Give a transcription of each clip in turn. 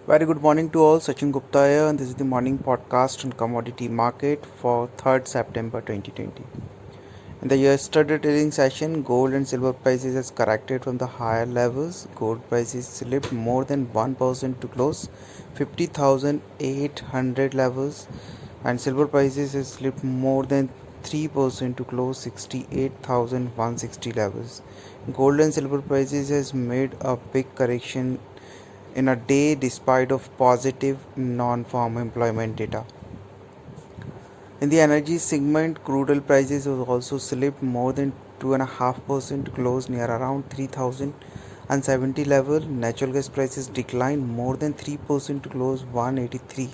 Very good morning to all. Sachin Gupta here, and this is the morning podcast on commodity market for 3rd September 2020. In the yesterday trading session, gold and silver prices has corrected from the higher levels. Gold prices slipped more than 1% to close 50,800 levels, and silver prices has slipped more than 3% to close 68,160 levels. Gold and silver prices has made a big correction in a day despite of positive non-farm employment data. In the energy segment, crude oil prices have also slipped more than 2.5% to close near around 3,070 level. Natural gas prices declined more than 3% to close 183.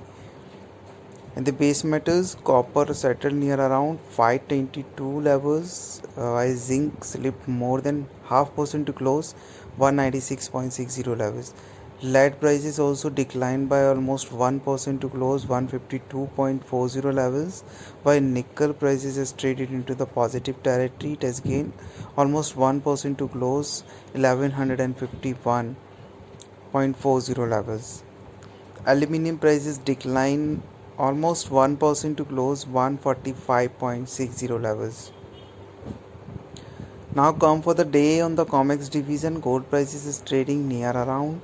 In the base metals, copper settled near around 522 levels, while zinc slipped more than 0.5% to close 196.60 levels. Lead prices also declined by almost 1% to close 152.40 levels, while nickel prices has traded into the positive territory. It has gained almost 1% to close 1151.40 levels. Aluminium prices declined almost 1% to close 145.60 levels. Now come for the day on the COMEX division. Gold prices is trading near around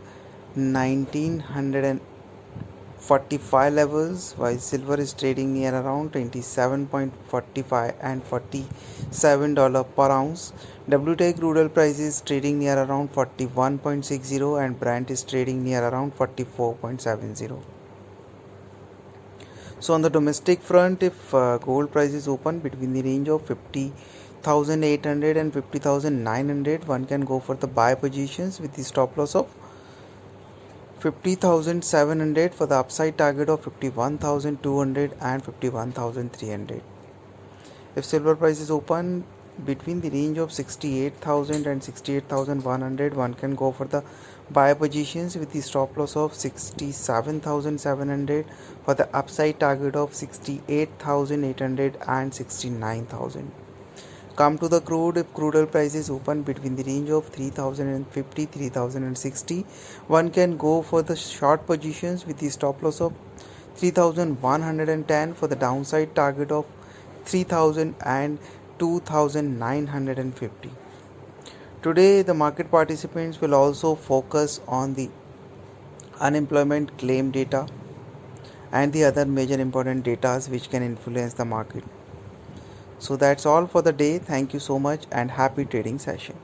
1945 levels, while silver is trading near around 27.45 and $47 per ounce. WTI crude oil price is trading near around 41.60 and Brent is trading near around 44.70. So on the domestic front, if gold price is open between the range of 50,800 and 50,900, one can go for the buy positions with the stop loss of 50,700 for the upside target of 51,200 and 51,300. If silver price is open between the range of 68,000 and 68,100, one can go for the buy positions with the stop loss of 67,700 for the upside target of 68,800 and 69,000. Come to the crude. If crude oil price is open between the range of 3,050 3,060, one can go for the short positions with the stop loss of 3,110 for the downside target of 3,000 and 2,950. Today the market participants will also focus on the unemployment claim data and the other major important data which can influence the market. So that's all for the day. Thank you so much and happy trading session.